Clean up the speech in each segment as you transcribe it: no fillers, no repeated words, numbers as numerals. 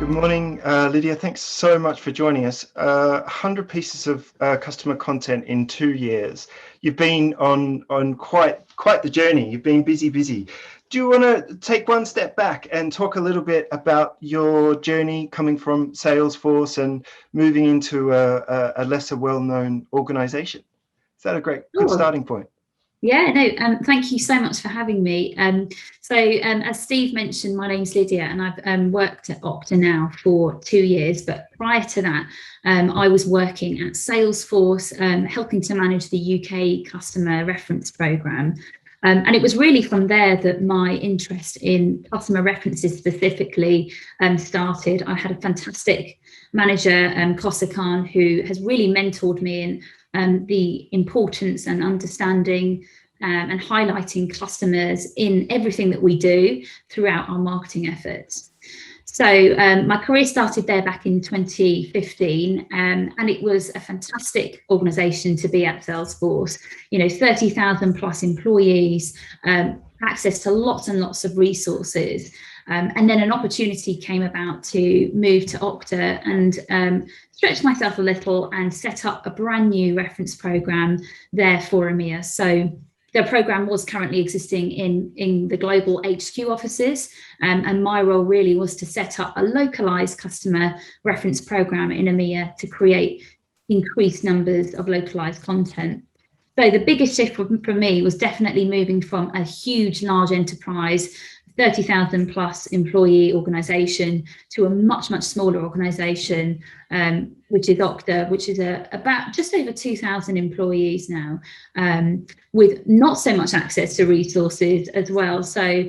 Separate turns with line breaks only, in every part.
Good morning, Lydia. Thanks so much for joining us. 100 pieces of customer content in 2 years. You've been on quite the journey. You've been busy. Do you want to take one step back and talk a little bit about your journey coming from Salesforce and moving into a lesser well-known organization? Is that a good starting point?
Yeah, no, thank you so much for having me. As Steve mentioned, my name's Lydia and I've worked at Okta now for 2 years, but prior to that, I was working at Salesforce, helping to manage the UK customer reference program. And it was really from there that my interest in customer references specifically started. I had a fantastic manager, Kosa Khan, who has really mentored me in the importance and understanding and highlighting customers in everything that we do throughout our marketing efforts. So my career started there back in 2015, and it was a fantastic organisation to be at Salesforce. 30,000 plus employees, access to lots and lots of resources. And then an opportunity came about to move to Okta and stretch myself a little and set up a brand new reference program there for EMEA. So the program was currently existing in the global HQ offices, and my role really was to set up a localized customer reference program in EMEA to create increased numbers of localized content. So the biggest shift for me was definitely moving from a huge, large enterprise, 30,000 plus employee organization, to a much smaller organization, which is Okta, which is about just over 2,000 employees now, with not so much access to resources as well. So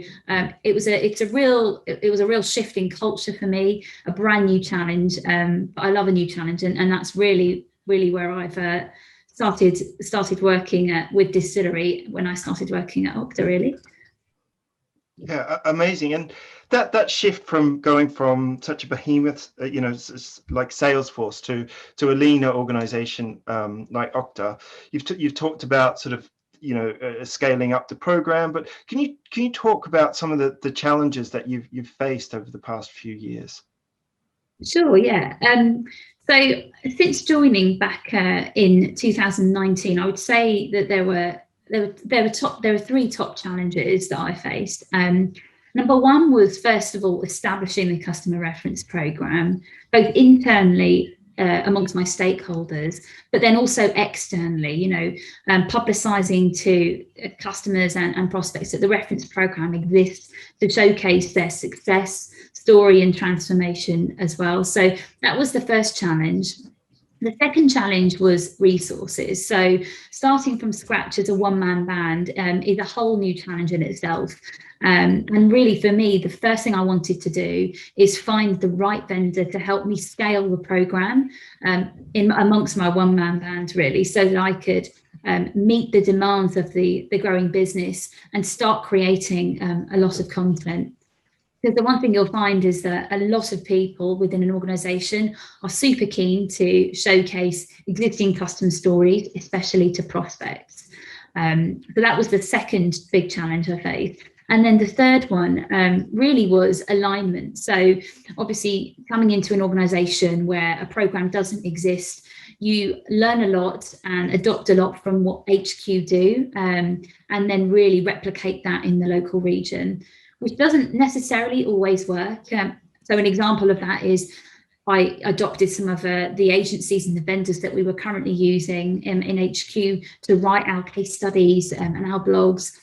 it was a real shift in culture for me, a brand new challenge. But I love a new challenge, and that's really where I've started working with Distillery when I started working at Okta, really.
Yeah, amazing. And that shift from going from such a behemoth, like Salesforce to a leaner organization like Okta, you've talked about sort of scaling up the program, but can you talk about some of the challenges that you've faced over the past few years?
Sure, yeah. So since joining back in 2019, I would say that there were 3 top challenges that I faced. Number one was, first of all, establishing the customer reference program, both internally amongst my stakeholders, but then also externally, publicizing to customers and prospects that the reference program exists to showcase their success story and transformation as well. So that was the first challenge. The second challenge was resources. So starting from scratch as a one-man band is a whole new challenge in itself. And really, for me, the first thing I wanted to do is find the right vendor to help me scale the program amongst my one-man band, really, so that I could meet the demands of the growing business and start creating a lot of content. Because the one thing you'll find is that a lot of people within an organization are super keen to showcase existing customer stories, especially to prospects. So that was the second big challenge I faced. And then the third one really was alignment. So obviously, coming into an organization where a program doesn't exist, you learn a lot and adopt a lot from what HQ do, and then really replicate that in the local region, which doesn't necessarily always work. So an example of that is I adopted some of the agencies and the vendors that we were currently using in HQ to write our case studies and our blogs,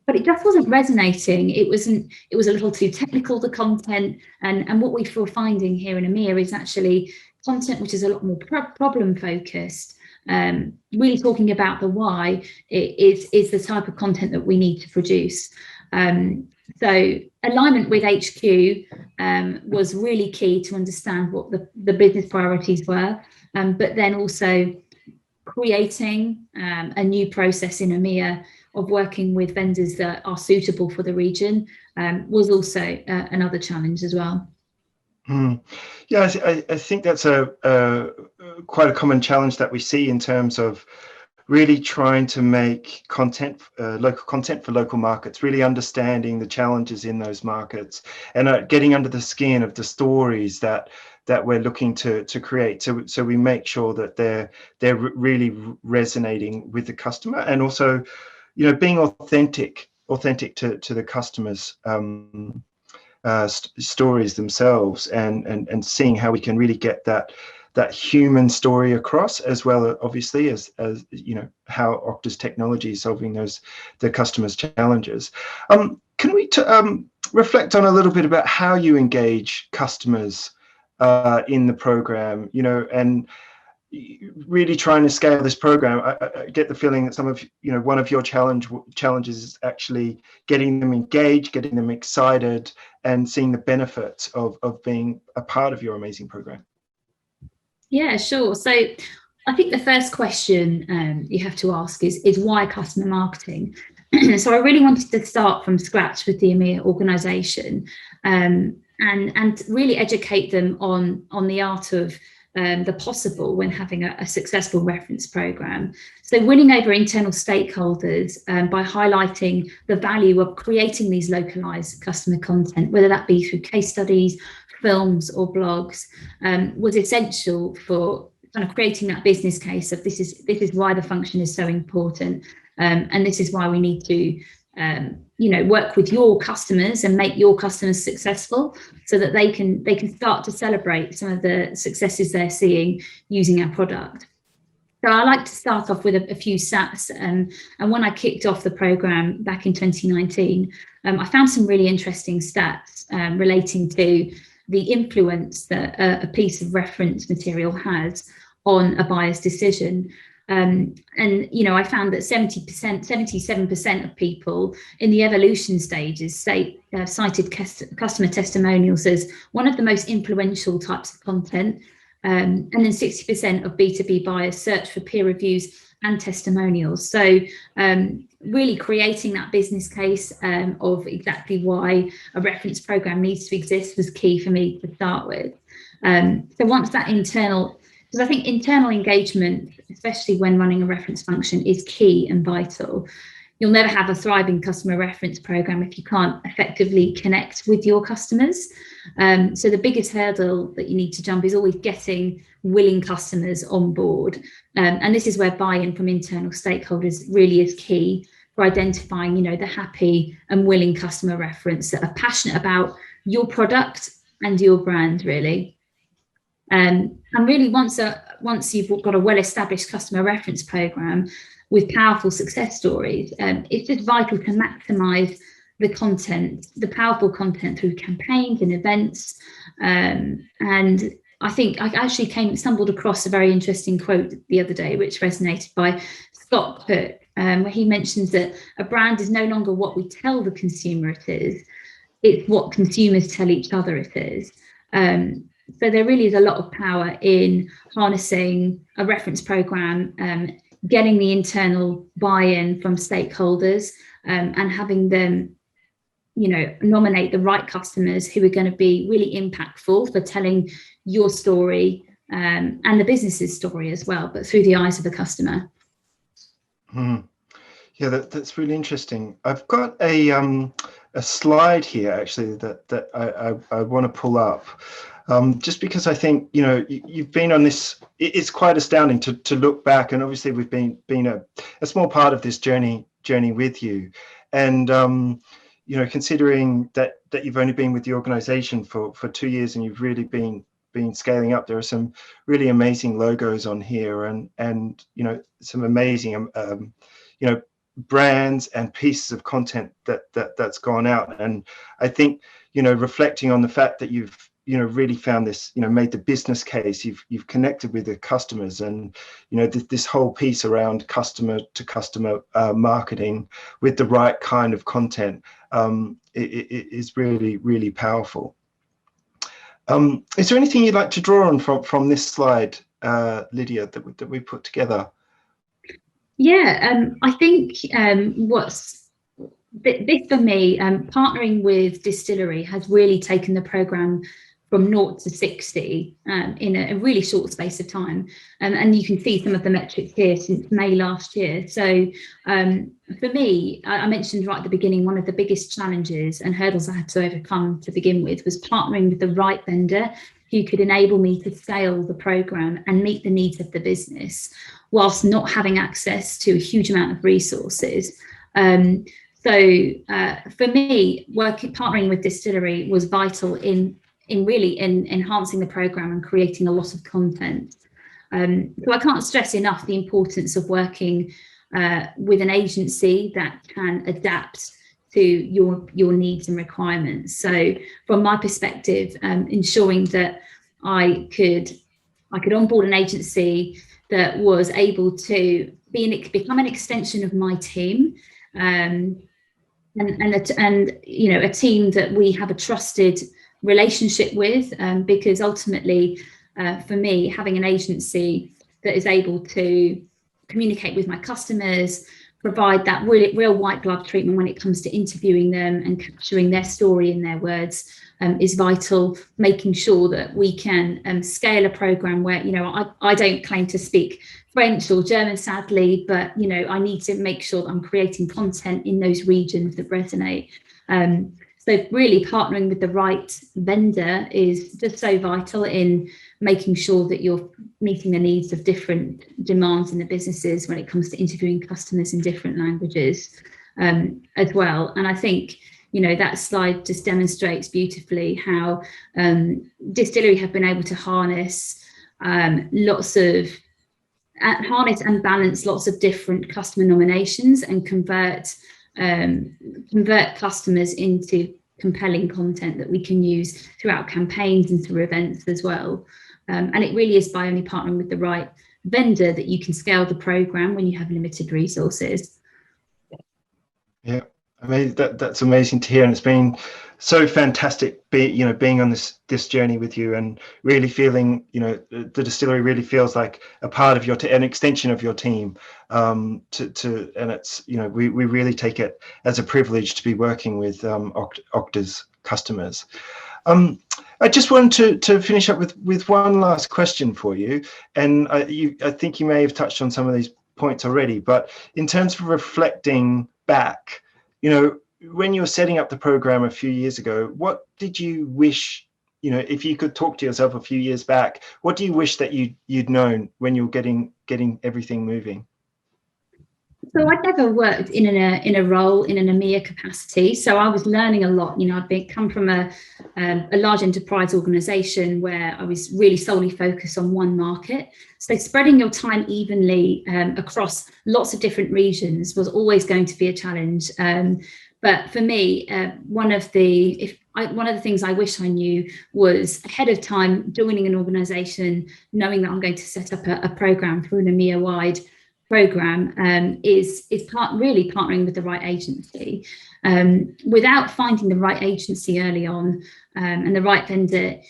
but it just wasn't resonating. It was a little too technical, the content, and what we were finding here in EMEA is actually content which is a lot more problem focused. Really talking about the why is the type of content that we need to produce. So alignment with HQ was really key to understand what the business priorities were, but then also creating a new process in EMEA of working with vendors that are suitable for the region was also another challenge as well.
Yeah, I think that's quite a common challenge that we see in terms of really trying to make content, local content for local markets, really understanding the challenges in those markets, and getting under the skin of the stories that we're looking to create. So we make sure that they're really resonating with the customer, and also, being authentic to the customers' stories themselves, and seeing how we can really get that human story across, as well, obviously, as how Okta's technology is solving the customers' challenges. Can we reflect on a little bit about how you engage customers in the program, and really trying to scale this program? I get the feeling that one of your challenges is actually getting them engaged, getting them excited, and seeing the benefits of being a part of your amazing program.
Yeah, sure. So I think the first question you have to ask is why customer marketing? So I really wanted to start from scratch with the EMEA organisation, and really educate them on the art of the possible when having a successful reference program. So winning over internal stakeholders by highlighting the value of creating these localized customer content, whether that be through case studies, films or blogs, was essential for kind of creating that business case of this is why the function is so important, and this is why we need to work with your customers and make your customers successful, so that they can start to celebrate some of the successes they're seeing using our product. So I like to start off with a few stats, and when I kicked off the program back in 2019, I found some really interesting stats relating to the influence that a piece of reference material has on a buyer's decision. And I found that 77% of people in the evolution stages cited customer testimonials as one of the most influential types of content. And then 60% of B2B buyers search for peer reviews and testimonials. So really creating that business case of exactly why a reference program needs to exist was key for me to start with. So once that because I think internal engagement, especially when running a reference function, is key and vital. You'll never have a thriving customer reference program if you can't effectively connect with your customers. So the biggest hurdle that you need to jump is always getting willing customers on board. And this is where buy-in from internal stakeholders really is key for identifying, the happy and willing customer reference that are passionate about your product and your brand, really. And really, once you've got a well-established customer reference program with powerful success stories, it's just vital to maximise the content, the powerful content, through campaigns and events. And I think I actually stumbled across a very interesting quote the other day, which resonated, by Scott Cook, where he mentions that a brand is no longer what we tell the consumer it is, it's what consumers tell each other it is. So there really is a lot of power in harnessing a reference program, getting the internal buy-in from stakeholders, and having them, nominate the right customers who are going to be really impactful for telling your story, and the business's story as well, but through the eyes of the customer.
Yeah, that's really interesting. I've got a slide here actually that I want to pull up. Just because I think, you've been on this, it's quite astounding to look back, and obviously we've been a small part of this journey with you, and considering that you've only been with the organization for 2 years, and you've really been scaling up. There are some really amazing logos on here, and some amazing brands and pieces of content that's gone out. And I think, reflecting on the fact that you've really found this, made the business case, you've connected with the customers, and this whole piece around customer to customer marketing with the right kind of content it is really, really powerful. Is there anything you'd like to draw on from this slide, Lydia, that we put together?
Yeah, I think this for me, partnering with Distillery has really taken the program from 0 to 60 in a really short space of time. And you can see some of the metrics here since May last year. So for me, I mentioned right at the beginning, one of the biggest challenges and hurdles I had to overcome to begin with was partnering with the right vendor who could enable me to scale the program and meet the needs of the business whilst not having access to a huge amount of resources. So for me, partnering with Distillery was vital in really enhancing the program and creating a lot of content. So I can't stress enough the importance of working with an agency that can adapt to your needs and requirements. So from my perspective, ensuring that I could onboard an agency that was able to become an extension of my team, and you know, a team that we have a trusted relationship with, because ultimately for me, having an agency that is able to communicate with my customers, provide that real white glove treatment when it comes to interviewing them and capturing their story in their words, is vital. Making sure that we can scale a program where, you know, I don't claim to speak French or German, sadly, but, you know, I need to make sure that I'm creating content in those regions that resonate. So really partnering with the right vendor is just so vital in making sure that you're meeting the needs of different demands in the businesses when it comes to interviewing customers in different languages as well. And I think, you know, that slide just demonstrates beautifully how Distillery have been able to harness and balance lots of different customer nominations and convert customers into compelling content that we can use throughout campaigns and through events as well. And it really is by only partnering with the right vendor that you can scale the program when you have limited resources.
Yeah, I mean, that's amazing to hear, and it's been so fantastic being on this journey with you, and really feeling, you know, the Distillery really feels like a part of an extension of your team, and it's, you know, we really take it as a privilege to be working with Okta's customers. I just wanted to finish up with one last question for you, and I think you may have touched on some of these points already, but in terms of reflecting back, you know, when you were setting up the program a few years ago, what did you wish, you know, if you could talk to yourself a few years back, what do you wish that you'd known when you were getting everything moving?
So I'd never worked in a role in an EMEA capacity, so I was learning a lot. You know, I'd come from a large enterprise organisation where I was really solely focused on one market. So spreading your time evenly across lots of different regions was always going to be a challenge. But for me, one of the things I wish I knew was ahead of time joining an organisation, knowing that I'm going to set up a programme through an EMEA-wide program, is really partnering with the right agency. Without finding the right agency early on and the right vendor,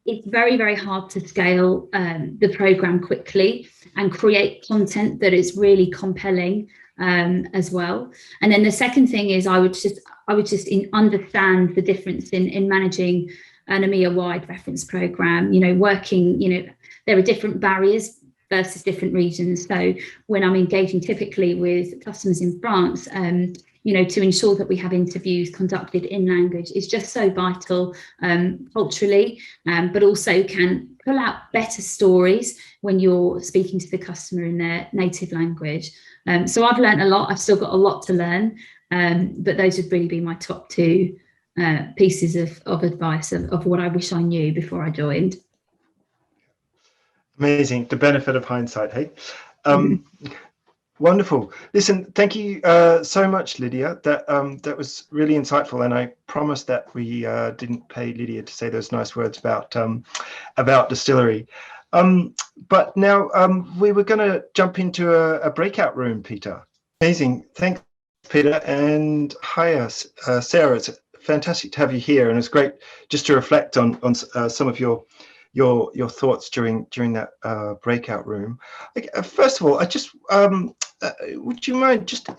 it's very, very hard to scale the program quickly and create content that is really compelling as well. And then the second thing is I would just understand the difference in managing an EMEA-wide reference program. You know, working, you know, there are different barriers versus different regions. So when I'm engaging typically with customers in France, you know, to ensure that we have interviews conducted in language is just so vital culturally, but also can pull out better stories when you're speaking to the customer in their native language. So I've learned a lot. I've still got a lot to learn, but those would really be my top two pieces of advice of what I wish I knew before I joined.
Amazing. The benefit of hindsight, hey? Wonderful. Listen, thank you so much, Lydia. That was really insightful, and I promise that we didn't pay Lydia to say those nice words about Distillery. But now we were going to jump into a breakout room, Peter. Amazing. Thanks, Peter. And hi, Sarah. It's fantastic to have you here, and it's great just to reflect on some of your thoughts during that breakout room. First of all, I just would you mind just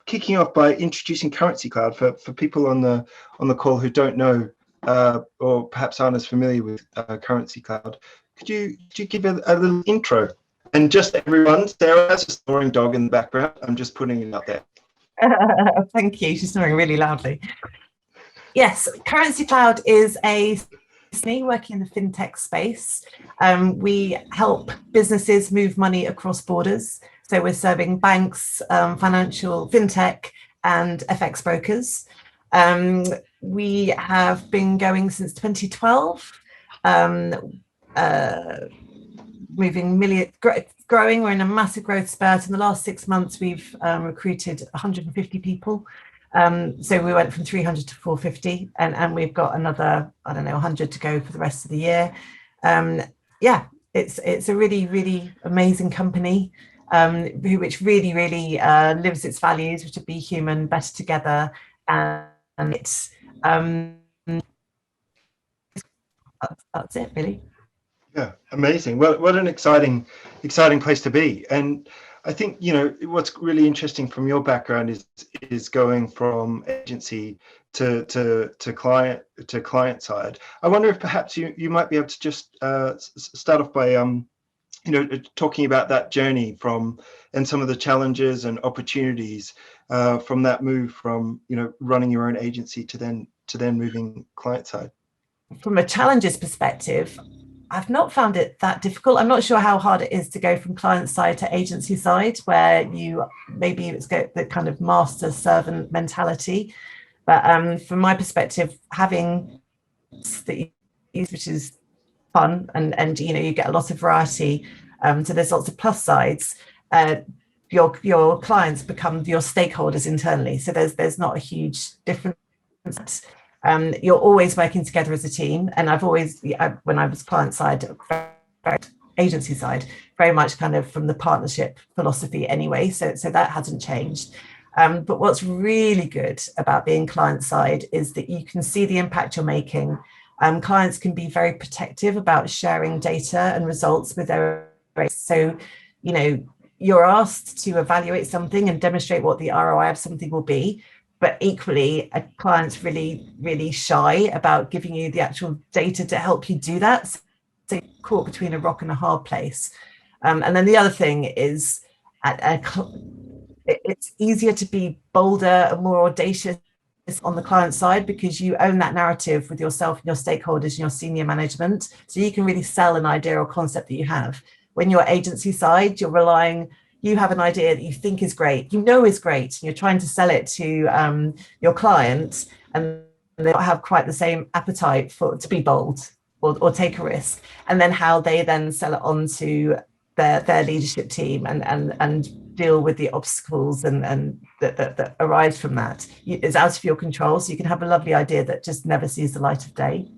kicking off by introducing CurrencyCloud for people on the call who don't know or perhaps aren't as familiar with CurrencyCloud, could you give a little intro? And just everyone, Sarah has a snoring dog in the background. I'm just putting it out there.
Thank you. She's snoring really loudly. Yes, CurrencyCloud is a company working in the fintech space. We help businesses move money across borders. So we're serving banks, financial fintech, and FX brokers. We have been going since 2012. Growing. We're in a massive growth spurt. In the last 6 months, we've recruited 150 people. So we went from 300 to 450, and we've got another, 100 to go for the rest of the year. Yeah, it's a really, really amazing company, which really, really lives its values, which are be human, better together, and it's that's it, really.
Yeah, amazing. Well, what an exciting place to be. And I think, what's really interesting from your background is going from agency to client side. I wonder if perhaps you might be able to just start off by talking about that journey and some of the challenges and opportunities from that move from running your own agency to then moving client side.
From a challenges perspective, I've not found it that difficult. I'm not sure how hard it is to go from client side to agency side, where it's got the kind of master servant mentality. But from my perspective, having that you use, which is fun, and you get a lot of variety. So there's lots of plus sides. Your clients become your stakeholders internally. So there's not a huge difference. You're always working together as a team, and I've always, when I was client side, agency side, very much kind of from the partnership philosophy anyway, so that hasn't changed. But what's really good about being client side is that you can see the impact you're making. Clients can be very protective about sharing data and results with their, so you're asked to evaluate something and demonstrate what the ROI of something will be. But equally, a client's really, really shy about giving you the actual data to help you do that. So you're caught between a rock and a hard place. And then the other thing is it's easier to be bolder and more audacious on the client side because you own that narrative with yourself and your stakeholders and your senior management. So you can really sell an idea or concept that you have. When you're agency side, you have an idea that you think is great, is great, and you're trying to sell it to your clients, and they don't have quite the same appetite to be bold or take a risk. And then how they then sell it on to their leadership team and deal with the obstacles and that arise from that. It's out of your control, so you can have a lovely idea that just never sees the light of day.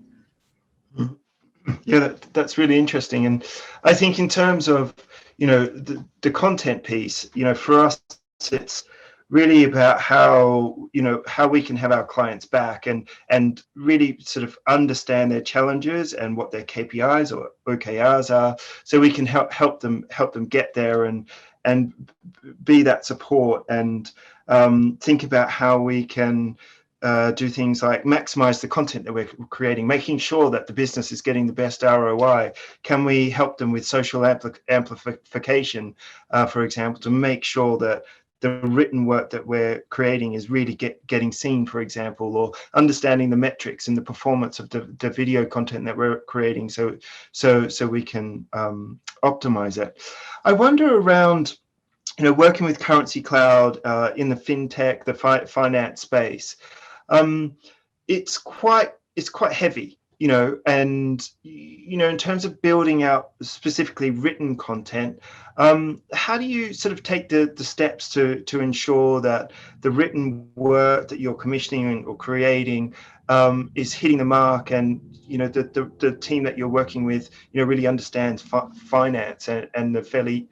Yeah, that's really interesting. And I think in terms of the content piece, for us, it's really about how we can have our clients back and really sort of understand their challenges and what their KPIs or OKRs are, so we can help them get there and be that support and think about how we can do things like maximize the content that we're creating, making sure that the business is getting the best ROI. Can we help them with social amplification, for example, to make sure that the written work that we're creating is really getting seen, for example, or understanding the metrics and the performance of the video content that we're creating, so we can optimize it. I wonder around working with CurrencyCloud in the fintech, the finance space. It's quite heavy, and in terms of building out specifically written content, how do you sort of take the steps to ensure that the written work that you're commissioning or creating is hitting the mark, and the team that you're working with really understands finance and the fairly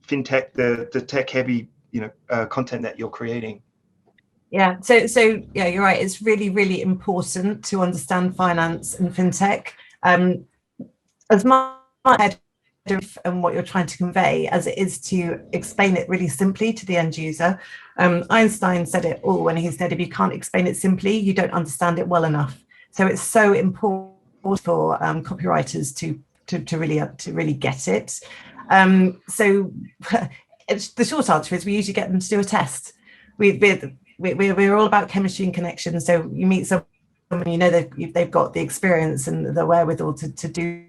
fintech, the tech heavy content that you're creating?
Yeah, so yeah, you're right. It's really, really important to understand finance and fintech. As my head and what you're trying to convey, as it is to explain it really simply to the end user. Einstein said it all when he said, if you can't explain it simply, you don't understand it well enough. So it's so important for copywriters to really get it. So the short answer is we usually get them to do a test. We're all about chemistry and connection. So you meet someone, you know, they've got the experience and the wherewithal to do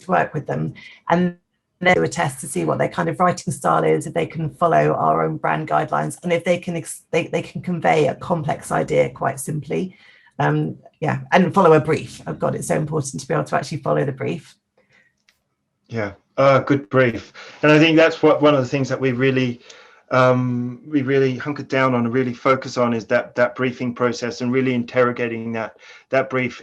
work with them, and they do a test to see what their kind of writing style is, if they can follow our own brand guidelines, and if they can convey a complex idea quite simply. Yeah, and follow a brief. Oh God, it's so important to be able to actually follow the brief.
Yeah, good brief. And I think that's one of the things that we really hunkered down on and really focus on is that briefing process, and really interrogating that brief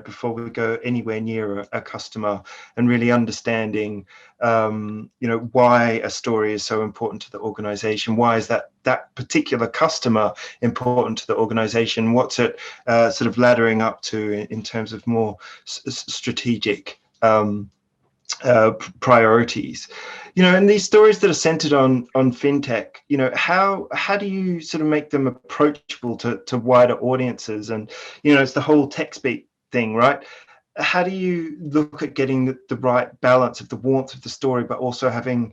before we go anywhere near a customer, and really understanding why a story is so important to the organization. Why is that particular customer important to the organization? What's it sort of laddering up to in terms of more strategic priorities, and these stories that are centered on fintech, how do you sort of make them approachable to wider audiences? And it's the whole tech speak thing, right? How do you look at getting the right balance of the warmth of the story, but also having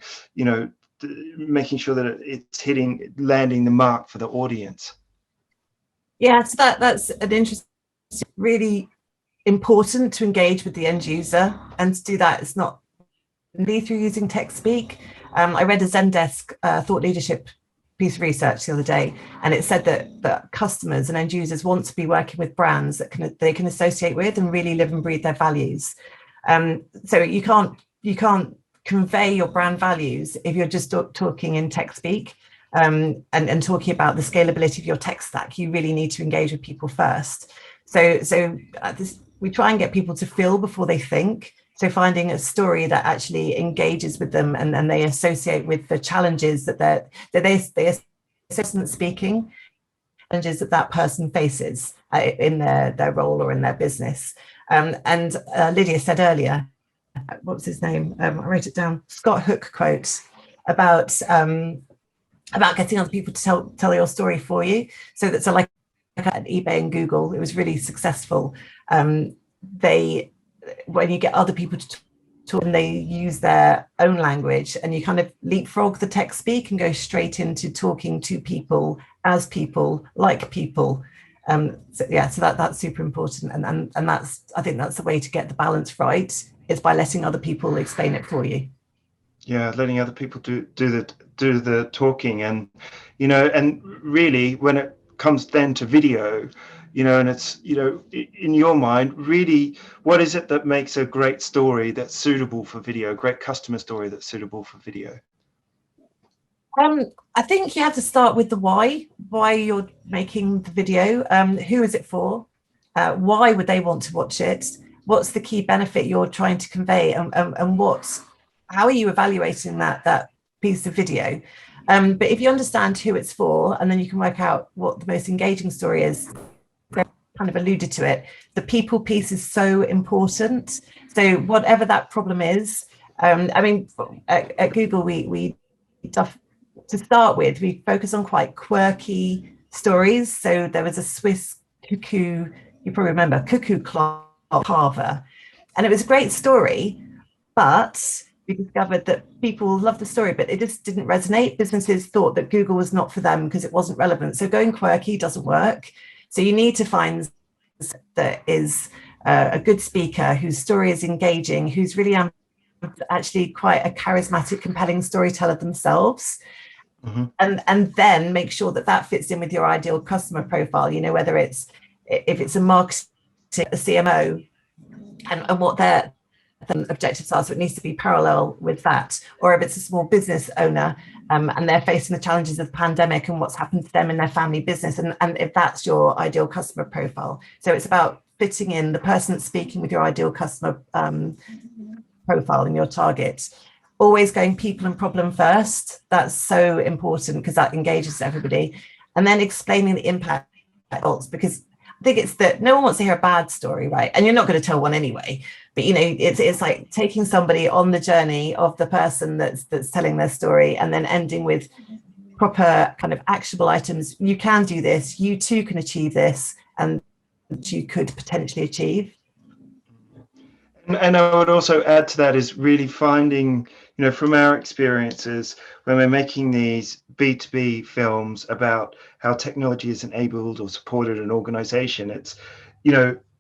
making sure that it's landing the mark for the audience?
Yeah, so that's an interesting, really important to engage with the end user, and to do that it's not be through using tech speak. I read a Zendesk thought leadership piece of research the other day, and it said that customers and end users want to be working with brands that they can associate with and really live and breathe their values. So you can't convey your brand values if you're just talking in tech speak, and talking about the scalability of your tech stack. You really need to engage with people first. So we try and get people to feel before they think. So finding a story that actually engages with them, and they associate with the challenges that they assessment speaking, challenges that person faces in their role or in their business. And Lydia said earlier, what was his name? I wrote it down. Scott Hook quote about getting other people to tell your story for you. So that's like at eBay and Google, it was really successful. When you get other people to talk, and they use their own language, and you kind of leapfrog the tech speak and go straight into talking to people as people, like people. So that's super important, and I think that's the way to get the balance right, is by letting other people explain it for you.
Yeah, letting other people do the talking, and and really when it comes then to video, and it's, in your mind, really, what is it that makes a great story that's suitable for video, a great customer story that's suitable for video?
I think you have to start with the why you're making the video. Who is it for? Why would they want to watch it? What's the key benefit you're trying to convey? And how are you evaluating that piece of video? But if you understand who it's for, and then you can work out what the most engaging story is, kind of alluded to it, the people piece is so important. So whatever that problem is, at Google, we to start with, we focus on quite quirky stories. So there was a Swiss cuckoo, you probably remember, cuckoo clock carver, and it was a great story, but we discovered that people loved the story, but it just didn't resonate. Businesses thought that Google was not for them because it wasn't relevant. So going quirky doesn't work. So you need to find that is a good speaker whose story is engaging, who's really actually quite a charismatic, compelling storyteller themselves. Mm-hmm. And then make sure that fits in with your ideal customer profile, whether if it's a marketing, a CMO, and what their objectives are. So it needs to be parallel with that. Or if it's a small business owner, and they're facing the challenges of the pandemic and what's happened to them in their family business, and if that's your ideal customer profile. So it's about fitting in the person that's speaking with your ideal customer profile and your target. Always going people and problem first. That's so important because that engages everybody. And then explaining the impact results, because I think it's that no one wants to hear a bad story, right? And you're not going to tell one anyway. But it's like taking somebody on the journey of the person that's telling their story, and then ending with proper kind of actionable items. You can do this. You too can achieve this, and you could potentially achieve.
And I would also add to that is really finding, from our experiences, when we're making these B2B films about how technology has enabled or supported an organization, it's,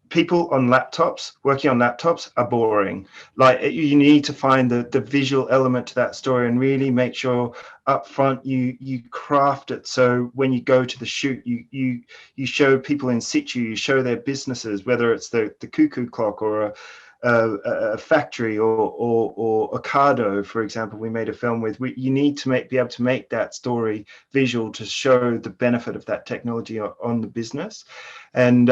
people on laptops, working on laptops are boring. Like, you need to find the visual element to that story and really make sure up front you craft it. So when you go to the shoot, you show people in situ, you show their businesses, whether it's the cuckoo clock or a factory or Ocado, for example, we made a film with. You need to be able to make that story visual to show the benefit of that technology on the business. And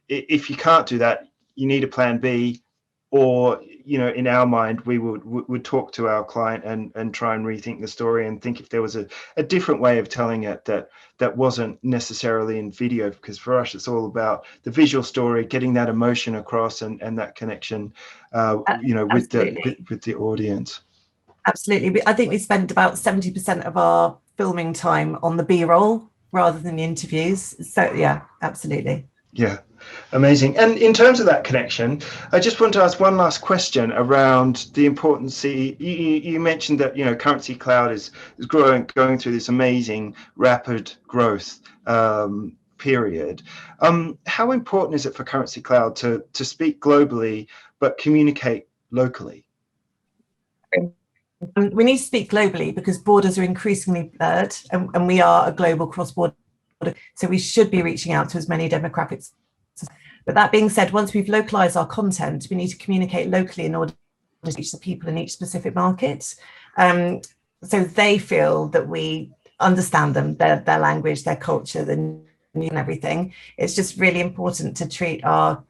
if you can't do that, you need a plan B, or in our mind, we would talk to our client and try and rethink the story and think if there was a different way of telling it that wasn't necessarily in video, because for us it's all about the visual story, getting that emotion across and that connection with the audience.
Absolutely. I think we spent about 70% of our filming time on the B-roll rather than the interviews. So yeah, absolutely.
Yeah, amazing. And in terms of that connection, I just want to ask one last question around the importance. You mentioned that CurrencyCloud is going through this amazing rapid growth period. How important is it for CurrencyCloud to speak globally but communicate locally?
We need to speak globally because borders are increasingly blurred, and we are a global cross-border. So we should be reaching out to as many demographics. But that being said, once we've localized our content, we need to communicate locally in order to reach the people in each specific market. So they feel that we understand them, their language, their culture, and everything. It's just really important to treat our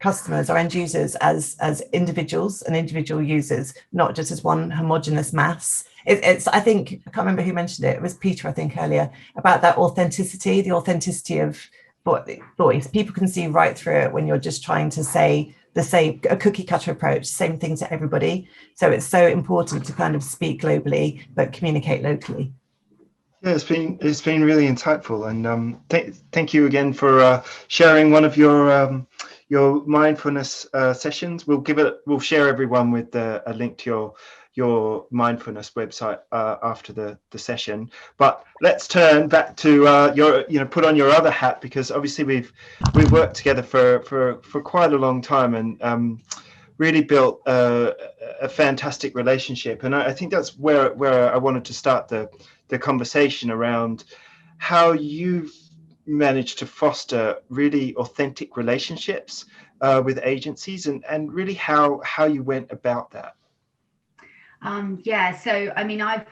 customers, our end users, as individuals and individual users, not just as one homogenous mass. I think, I can't remember who mentioned it. It was Peter, I think, earlier, about that authenticity, the authenticity of voice. People can see right through it when you're just trying to say a cookie cutter approach, same thing to everybody. So it's so important to kind of speak globally, but communicate locally.
Yeah, it's been really insightful, and thank you again for sharing one of your mindfulness sessions. We'll share everyone with a link to your mindfulness website after the session. But let's turn back to put on your other hat, because obviously we've worked together for quite a long time and really built a fantastic relationship. And I think that's where I wanted to start the conversation around how you've managed to foster really authentic relationships with agencies, and really how you went about that.
Yeah, so I mean, I've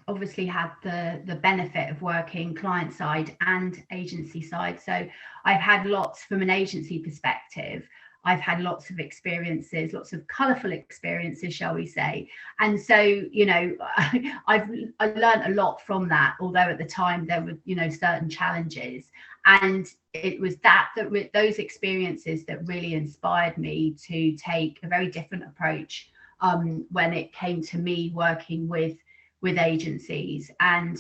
obviously had the benefit of working client side and agency side. So I've had lots from an agency perspective. I've had lots of experiences, lots of colourful experiences, shall we say. And so, I learned a lot from that, although at the time there were, certain challenges. And it was those experiences that really inspired me to take a very different approach when it came to me working with agencies. And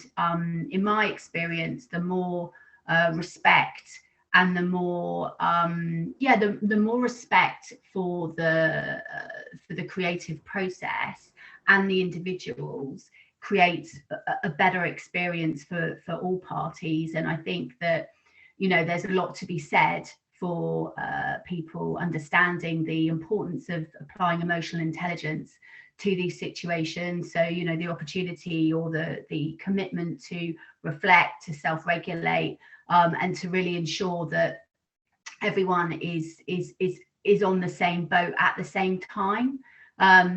in my experience, the more respect and the more the more respect for the creative process and the individuals creates a better experience for all parties. And I think that there's a lot to be said for people understanding the importance of applying emotional intelligence to these situations. So the opportunity or the commitment to reflect, to self-regulate, and to really ensure that everyone is on the same boat at the same time.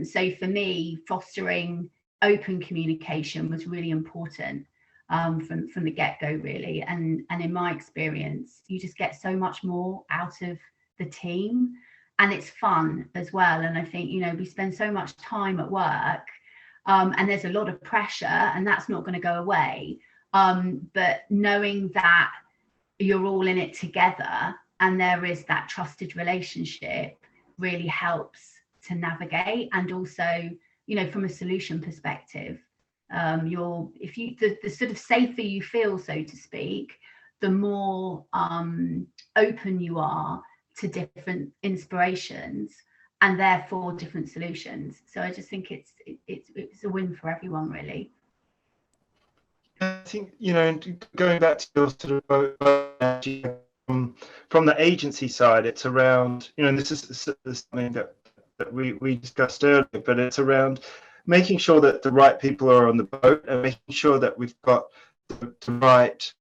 So for me, fostering open communication was really important from the get-go, really. And in my experience, you just get so much more out of the team, and it's fun as well. And I think we spend so much time at work, and there's a lot of pressure, and that's not going to go away. But knowing that you're all in it together and there is that trusted relationship really helps to navigate. And also, from a solution perspective, the sort of safer you feel, so to speak, the more open you are to different inspirations and therefore different solutions. So I just think it's a win for everyone, really.
I think, going back to your sort of from the agency side, it's around, and this is something that we discussed earlier, but it's around making sure that the right people are on the boat and making sure that we've got the right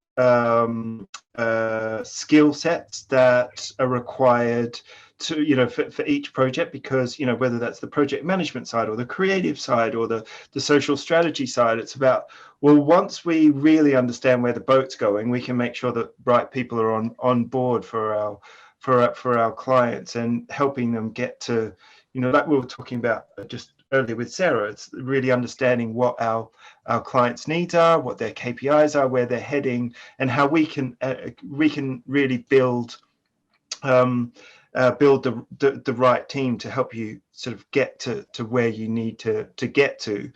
skill sets that are required to, for each project, because, whether that's the project management side or the creative side or the social strategy side, it's about, well, once we really understand where the boat's going, we can make sure that right people are on board for our clients and helping them get to, like we were talking about just earlier with Sarah, it's really understanding what our clients' needs are, what their KPIs are, where they're heading, and how we can really build the right team to help you sort of get to where you need to get to.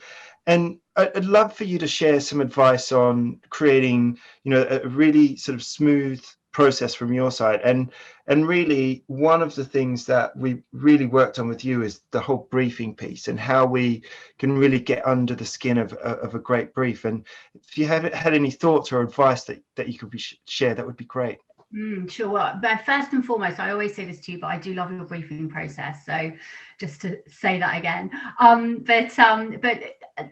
And I'd love for you to share some advice on creating, a really sort of smooth process from your side. And really, one of the things that we really worked on with you is the whole briefing piece and how we can really get under the skin of a great brief. And if you had any thoughts or advice that you could share, that would be great.
Sure. Well, but first and foremost, I always say this to you, but I do love your briefing process. So just to say that again, but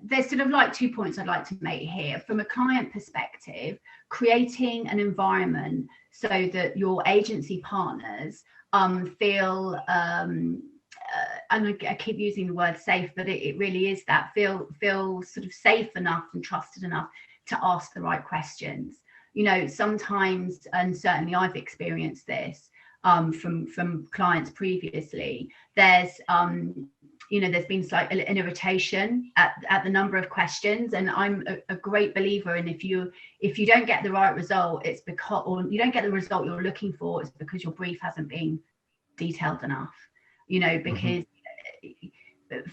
there's sort of like 2 points I'd like to make here. From a client perspective, creating an environment so that your agency partners feel, and I keep using the word safe, but it really is that, feel sort of safe enough and trusted enough to ask the right questions. Sometimes, and certainly I've experienced this from clients previously, there's been slight an irritation at the number of questions, and I'm a great believer in if you don't get the right result, it's because, or you don't get the result you're looking for, it's because your brief hasn't been detailed enough, because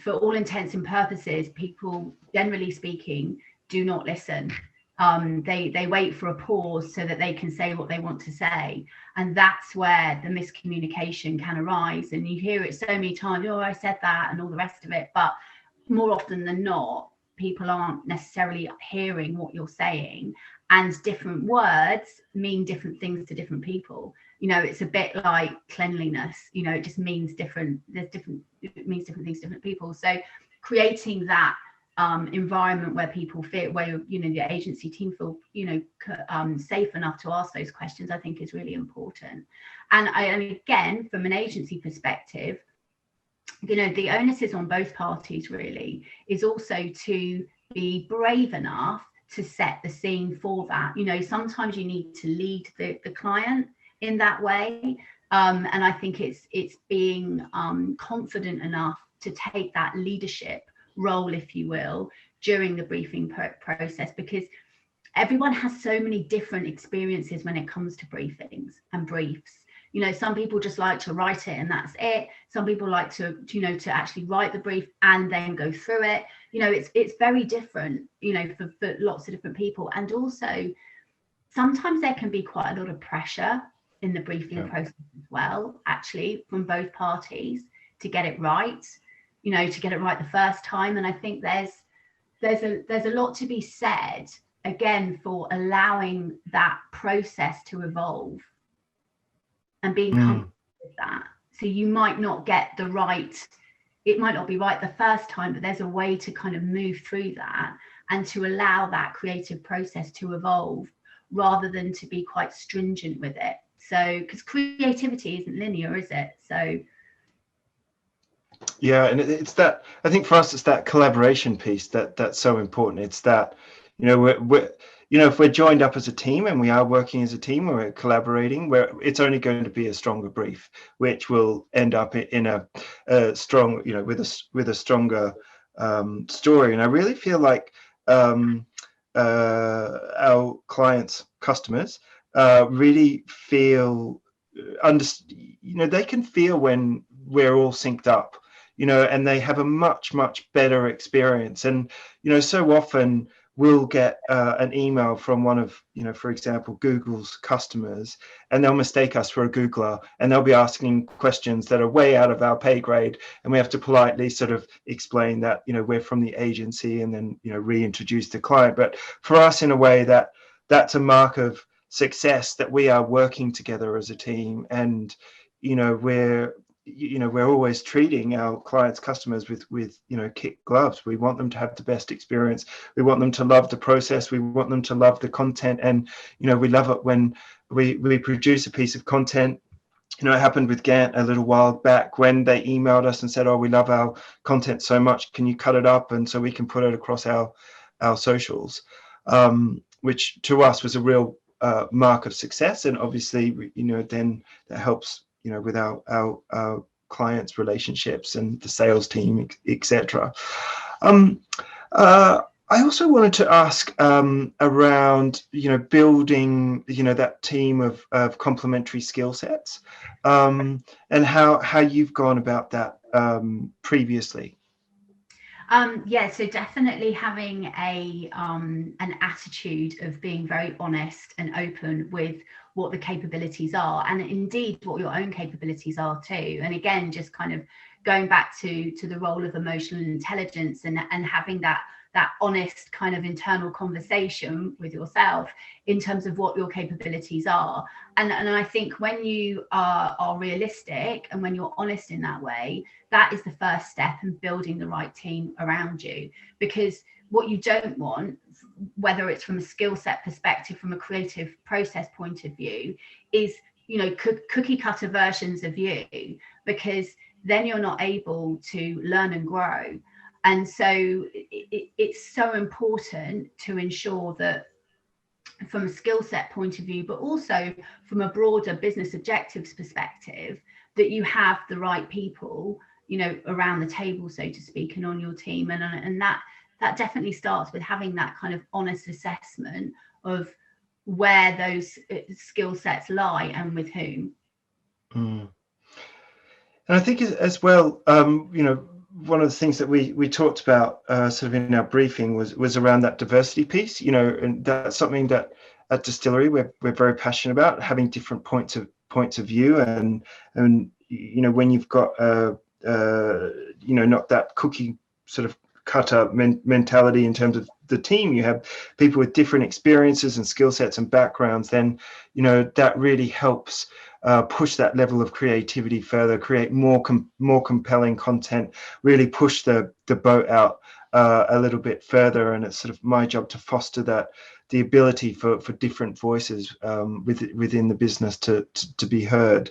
for all intents and purposes, people, generally speaking, do not listen. They wait for a pause so that they can say what they want to say, and that's where the miscommunication can arise. And you hear it so many times, I said that, and all the rest of it, but more often than not, people aren't necessarily hearing what you're saying, and different words mean different things to different people. It's a bit like cleanliness, it just means different, it means different things to different people. So creating that environment where people feel, where the agency team feel safe enough to ask those questions, I think is really important. And again, from an agency perspective, the onus is on both parties, really, is also to be brave enough to set the scene for that. Sometimes you need to lead the client in that way, and I think it's being confident enough to take that leadership role, if you will, during the briefing process, because everyone has so many different experiences when it comes to briefings and briefs. Some people just like to write it and that's it. Some people like to actually write the brief and then go through it. It's very different, for lots of different people. And also, sometimes there can be quite a lot of pressure in the briefing process as well, actually, from both parties to get it right. To get it right the first time. And I think there's a lot to be said, again, for allowing that process to evolve and being comfortable with that. So you might not get the right, it might not be right the first time, but there's a way to kind of move through that and to allow that creative process to evolve rather than to be quite stringent with it. So, because creativity isn't linear, is it? So
yeah, and it's that, I think for us, it's that collaboration piece that's so important. It's that, we're if we're joined up as a team and we are working as a team, we're collaborating, it's only going to be a stronger brief, which will end up in a strong, with a stronger story. And I really feel like our clients, customers, really feel, they can feel when we're all synced up, and they have a much better experience. And so often we'll get an email from one of, for example, Google's customers, and they'll mistake us for a Googler, and they'll be asking questions that are way out of our pay grade, and we have to politely sort of explain that, we're from the agency, and then, reintroduce the client. But for us, in a way, that's a mark of success, that we are working together as a team, and, we're always treating our clients' customers with kid gloves. We want them to have the best experience. We want them to love the process. We want them to love the content. And, we love it when we produce a piece of content. It happened with Gant a little while back when they emailed us and said, "Oh, we love our content so much. Can you cut it up and so we can put it across our socials?" Which to us was a real mark of success. And obviously, then that helps, with our clients' relationships and the sales team, etc. I also wanted to ask around, building, that team of complementary skill sets, and how you've gone about that previously.
Yeah, so definitely having an attitude of being very honest and open with what the capabilities are, and indeed what your own capabilities are too. And again, just kind of going back to the role of emotional intelligence and having that honest kind of internal conversation with yourself in terms of what your capabilities are. And I think when you are realistic and when you're honest in that way, that is the first step in building the right team around you. Because what you don't want, whether it's from a skill set perspective, from a creative process point of view, is, cookie cutter versions of you, because then you're not able to learn and grow. And so it's so important to ensure that from a skill set point of view, but also from a broader business objectives perspective, that you have the right people, around the table, so to speak, and on your team. And that definitely starts with having that kind of honest assessment of where those skill sets lie and with whom.
And I think as well, one of the things that we talked about sort of in our briefing was around that diversity piece, and that's something that at Distillery we're very passionate about, having different points of view, and when you've got not that cookie sort of cutter mentality in terms of the team, you have people with different experiences and skill sets and backgrounds, then that really helps push that level of creativity further, create more compelling content, really push the boat out a little bit further. And it's sort of my job to foster the ability for different voices within the business to be heard.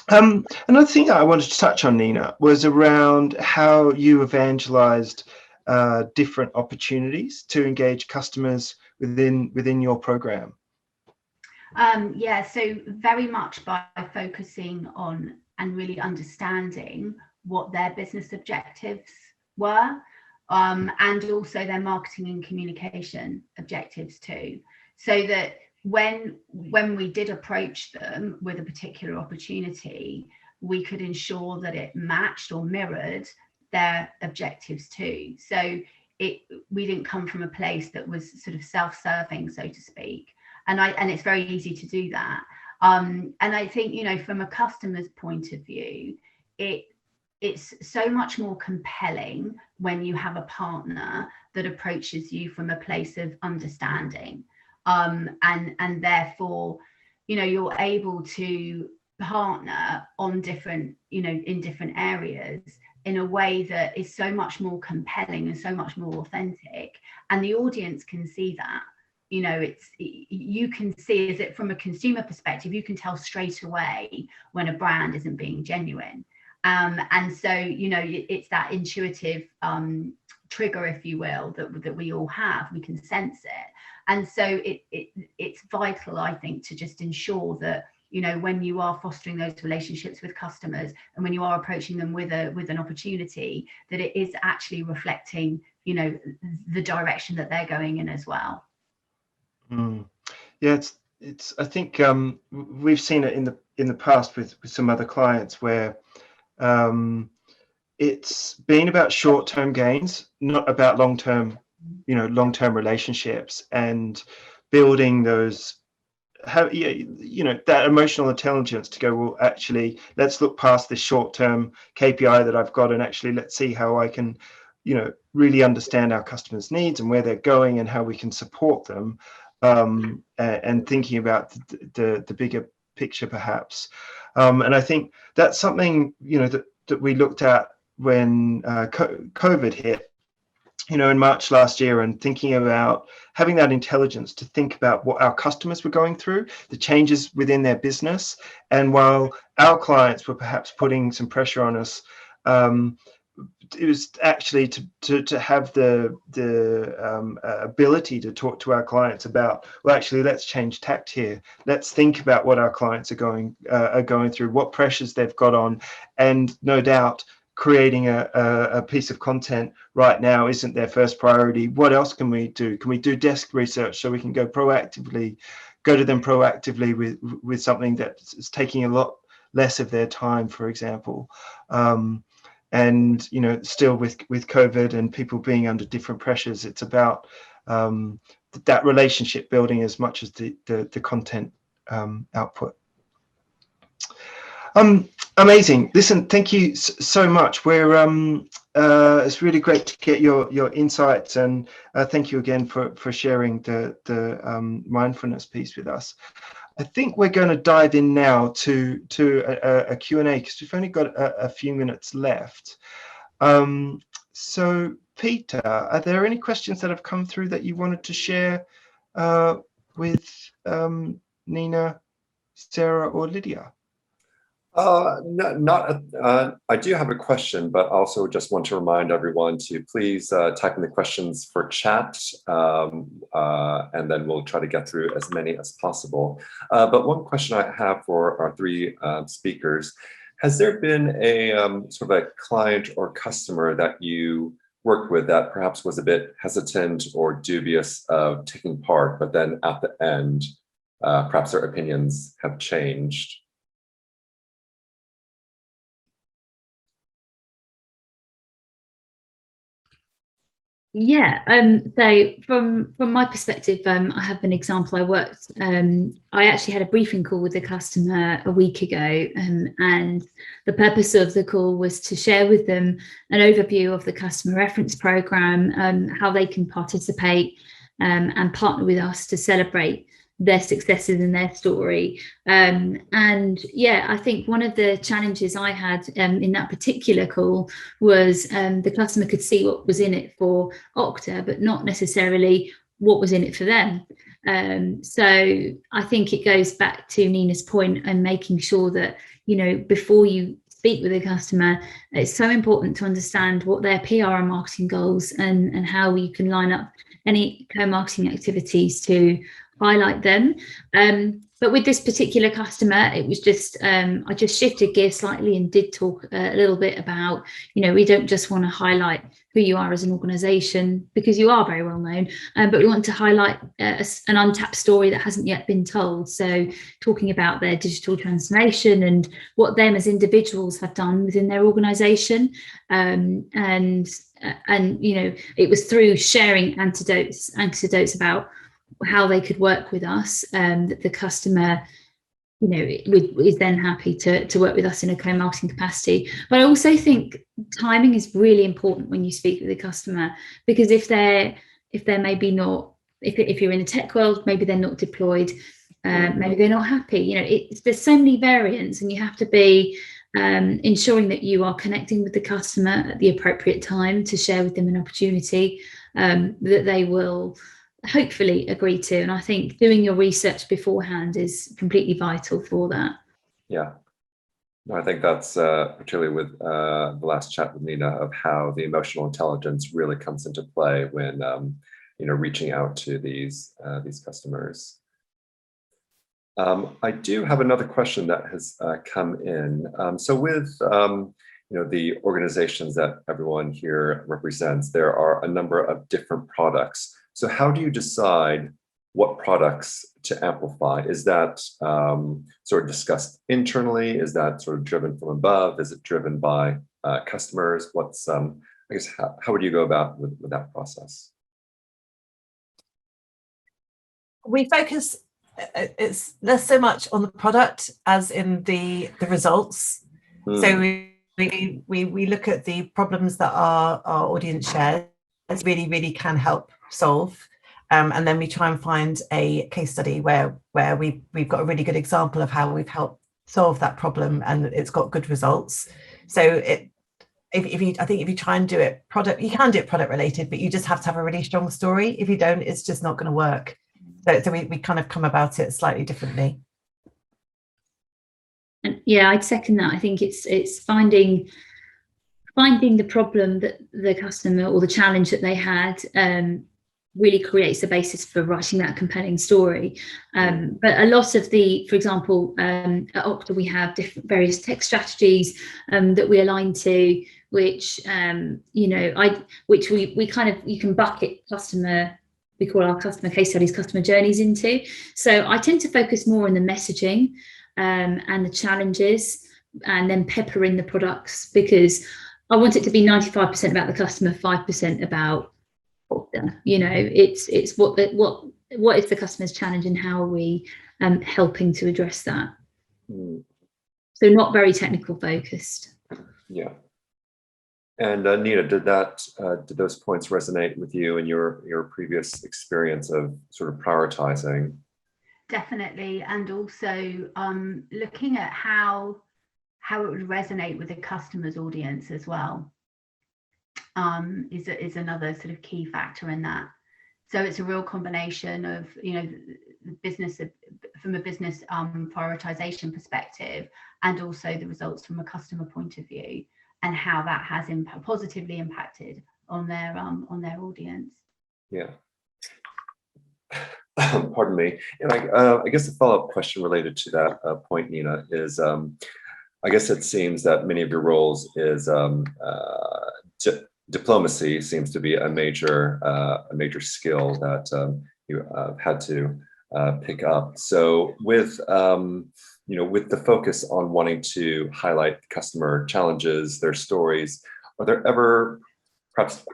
Another thing that I wanted to touch on, Nina, was around how you evangelized different opportunities to engage customers within your program.
Yeah, so very much by focusing on and really understanding what their business objectives were, and also their marketing and communication objectives too, so that when we did approach them with a particular opportunity, we could ensure that it matched or mirrored their objectives too. So we didn't come from a place that was sort of self-serving, so to speak. And it's very easy to do that. And I think, from a customer's point of view, it's so much more compelling when you have a partner that approaches you from a place of understanding. And therefore, you're able to partner on different, in different areas in a way that is so much more compelling and so much more authentic. And the audience can see that. You can see, is it from a consumer perspective, you can tell straight away when a brand isn't being genuine. And so, it's that intuitive trigger, if you will, that we all have. We can sense it. And so it's vital, I think, to just ensure that, when you are fostering those relationships with customers and when you are approaching them with an opportunity, that it is actually reflecting, the direction that they're going in as well.
Yeah, it's. I think we've seen it in the past with some other clients where it's been about short-term gains, not about long-term long-term relationships and building those, that emotional intelligence to go, well, actually, let's look past this short-term KPI that I've got, and actually let's see how I can, really understand our customers' needs and where they're going and how we can support them, and thinking about the bigger picture, perhaps. And I think that's something, that we looked at when COVID hit, in March last year, and thinking about having that intelligence to think about what our customers were going through, the changes within their business. And while our clients were perhaps putting some pressure on us, it was actually to have the ability to talk to our clients about, well, actually, let's change tact here. Let's think about what our clients are going through, what pressures they've got on, and no doubt, creating a piece of content right now isn't their first priority. What else can we do? Can we do desk research so we can go to them proactively with something that's taking a lot less of their time, for example? And still with COVID and people being under different pressures, it's about that relationship building as much as the content output. Amazing. Listen, thank you so much. It's really great to get your insights, and thank you again for sharing the mindfulness piece with us. I think we're going to dive in now to a Q&A, because we've only got a few minutes left. So Peter, are there any questions that have come through that you wanted to share with Nina, Sarah, or Lydia?
I do have a question, but also just want to remind everyone to please type in the questions for chat, and then we'll try to get through as many as possible. But one question I have for our three speakers: has there been a sort of a client or customer that you worked with that perhaps was a bit hesitant or dubious of taking part, but then at the end, perhaps their opinions have changed?
Yeah, so from my perspective, I have an example. I actually had a briefing call with a customer a week ago, and the purpose of the call was to share with them an overview of the customer reference program, how they can participate and partner with us to celebrate their successes and their story. And yeah, I think one of the challenges I had in that particular call was the customer could see what was in it for Okta, but not necessarily what was in it for them. So I think it goes back to Nina's point and making sure that, before you speak with a customer, it's so important to understand what their PR and marketing goals and how you can line up any co-marketing activities to highlight them. But with this particular customer, it was just, I just shifted gears slightly and did talk a little bit about, we don't just want to highlight who you are as an organization, because you are very well known, but we want to highlight an untapped story that hasn't yet been told. So talking about their digital transformation and what them as individuals have done within their organization. And it was through sharing anecdotes about how they could work with us, that the customer, is then happy to work with us in a co-marketing capacity. But I also think timing is really important when you speak with a customer, because if they're maybe not, if you're in the tech world, maybe they're not deployed, maybe they're not happy. There's so many variants, and you have to be ensuring that you are connecting with the customer at the appropriate time to share with them an opportunity that they will hopefully agree to. And I think doing your research beforehand is completely vital for that.
Yeah, I think that's particularly with the last chat with Nina, of how the emotional intelligence really comes into play when reaching out to these customers. I do have another question that has come in. So with the organizations that everyone here represents, there are a number of different products. So how do you decide what products to amplify? Is that sort of discussed internally? Is that sort of driven from above? Is it driven by customers? What's I guess how would you go about with that process?
We focus, it's less so much on the product as in the results. So we look at the problems that our audience shares, really can help solve. And then we try and find a case study where we've got a really good example of how we've helped solve that problem and it's got good results. So I think if you try and do it product, you can do it product related, but you just have to have a really strong story. If you don't, it's just not going to work. So we kind of come about it slightly differently.
And yeah, I'd second that. I think it's finding the problem that the customer or the challenge that they had really creates the basis for writing that compelling story. But a lot of for example, at Okta we have various tech strategies that we align to, which we kind of, you can bucket customer. We call our customer case studies customer journeys into. So I tend to focus more on the messaging and the challenges, and then pepper in the products, because I want it to be 95% about the customer, 5% about Okta. It's what is the customer's challenge and how are we helping to address that. So not very technical focused.
Yeah. And Nina, did those points resonate with you in your previous experience of sort of prioritizing?
Definitely, and also looking at how it would resonate with the customer's audience as well is another sort of key factor in that. So it's a real combination of business from a business prioritization perspective, and also the results from a customer point of view, and how that has positively impacted on their audience.
Yeah. Pardon me. And I guess a follow-up question related to that point, Nina, is I guess it seems that many of your roles is diplomacy seems to be a major skill that you had to pick up. So with with the focus on wanting to highlight customer challenges, their stories, are there ever perhaps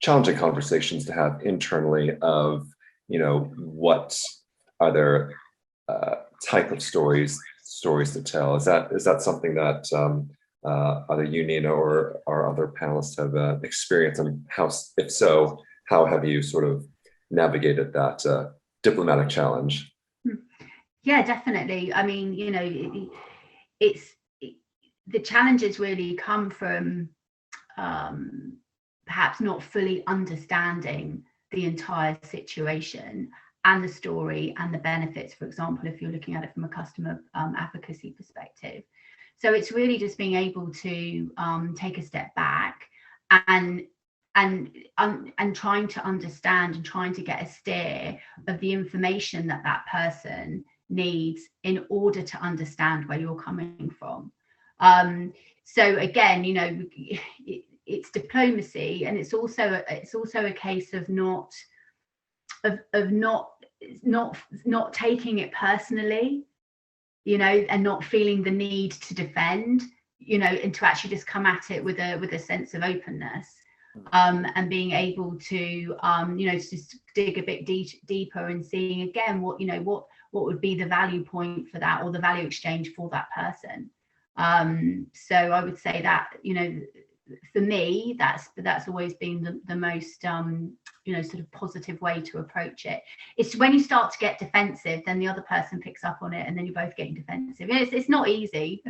challenging conversations to have internally of what are their type of stories to tell? Is that something that either you, Nina, or our other panelists have experienced, and how, if so, how have you sort of navigated that diplomatic challenge?
Yeah, definitely. I mean, the challenges really come from perhaps not fully understanding the entire situation and the story and the benefits, for example, if you're looking at it from a customer advocacy perspective. So it's really just being able to take a step back and trying to understand and trying to get a steer of the information that person needs in order to understand where you're coming from. So again, it's diplomacy, and it's also a case of not taking it personally, and not feeling the need to defend, and to actually just come at it with a sense of openness, and being able to just dig a bit deeper and seeing again what would be the value point for that, or the value exchange for that person. So I would say that for me, that's always been the most sort of positive way to approach it. It's when you start to get defensive, then the other person picks up on it, and then you're both getting defensive. It's not easy.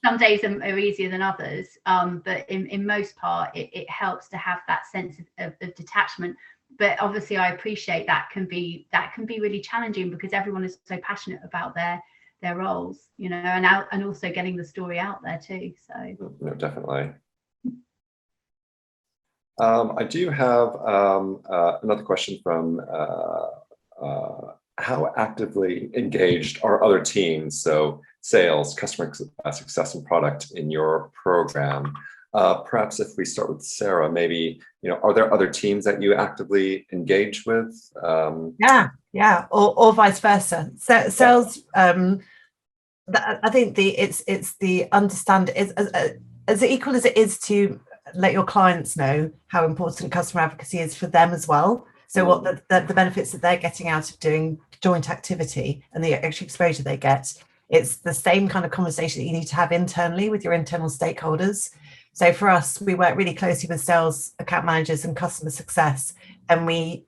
Some days are easier than others, but in most part, it helps to have that sense of detachment. But obviously, I appreciate that can be really challenging, because everyone is so passionate about their roles, and also getting the story out there too. So
no, definitely. I do have another question from how actively engaged are other teams, so sales, customer success, and product in your program? Perhaps if we start with Sarah, maybe, are there other teams that you actively engage with?
Yeah, or vice versa. So, sales, I think it's the understand is as equal as it is to let your clients know how important customer advocacy is for them as well. So what the benefits that they're getting out of doing joint activity and the extra exposure they get, it's the same kind of conversation that you need to have internally with your internal stakeholders. So for us, we work really closely with sales, account managers, and customer success, and we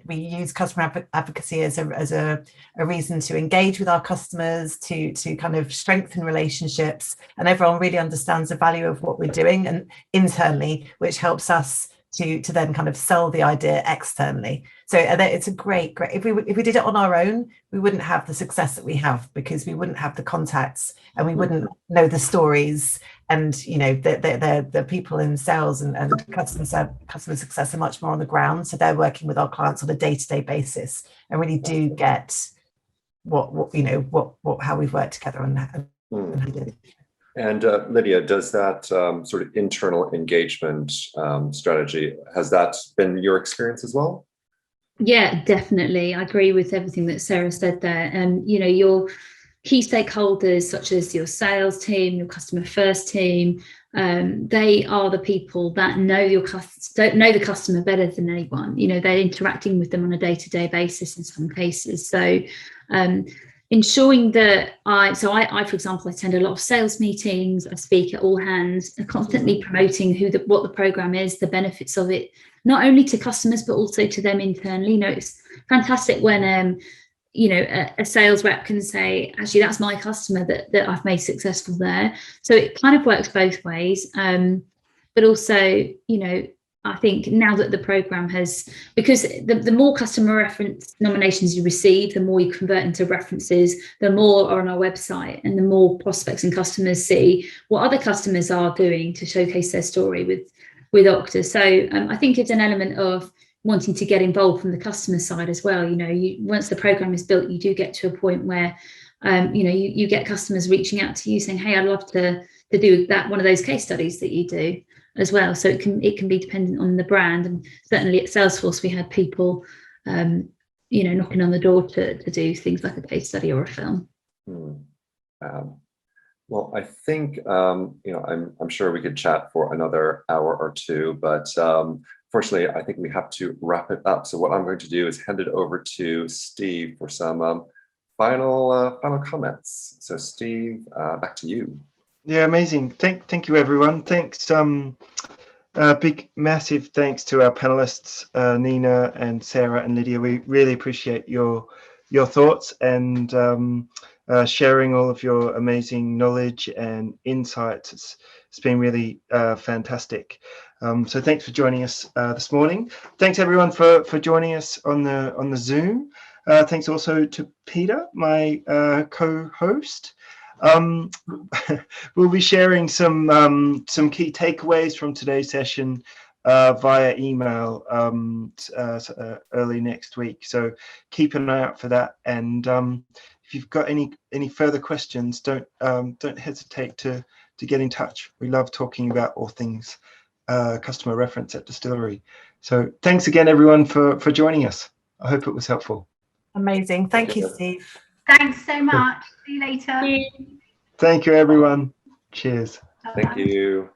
use customer advocacy as a reason to engage with our customers, to kind of strengthen relationships, and everyone really understands the value of what we're doing and internally, which helps us to then kind of sell the idea externally. So it's a great. If we did it on our own, we wouldn't have the success that we have, because we wouldn't have the contacts and we wouldn't know the stories. And you know, the people in sales and customer success are much more on the ground, so they're working with our clients on a day-to-day basis and really do get how we've worked together and how we did it.
And Lydia, does that sort of internal engagement strategy, has that been your experience as well?
Yeah, definitely. I agree with everything that Sarah said there. And you know, your key stakeholders, such as your sales team, your customer first team, they are the people that know the customer better than anyone. You know, they're interacting with them on a day-to-day basis in some cases. So ensuring that I, for example, attend a lot of sales meetings, I speak at all hands, and constantly promoting what the program is, the benefits of it, not only to customers, but also to them internally. You know, it's fantastic when, you know, a sales rep can say, actually, that's my customer that I've made successful there. So it kind of works both ways. But also, you know, I think now that the program has, because the more customer reference nominations you receive, the more you convert into references, the more are on our website, and the more prospects and customers see what other customers are doing to showcase their story with Okta. So I think it's an element of wanting to get involved from the customer side as well. You know, once the program is built, you do get to a point where, you know, you get customers reaching out to you saying, hey, I'd love to do that, one of those case studies that you do as well. So it can be dependent on the brand. And certainly at Salesforce, we had people, you know, knocking on the door to do things like a case study or a film.
Well, I think, you know, I'm sure we could chat for another hour or two, but fortunately, I think we have to wrap it up. So what I'm going to do is hand it over to Steve for some final comments. So Steve, back to you.
Yeah, amazing. Thank you, everyone. Thanks. Big, massive thanks to our panelists, Nina and Sarah and Lydia. We really appreciate your thoughts and sharing all of your amazing knowledge and insights. It's been really fantastic. So thanks for joining us this morning. Thanks everyone for joining us on the Zoom. Thanks also to Peter, my co-host. We'll be sharing some key takeaways from today's session via email early next week. So keep an eye out for that. And if you've got any further questions, don't hesitate to get in touch. We love talking about all things customer reference at Distillery. So thanks again, everyone, for joining us. I hope it was helpful.
Amazing. Thank you, Steve.
Thanks so much. See you later.
Thank you, everyone. Cheers.
Thank you.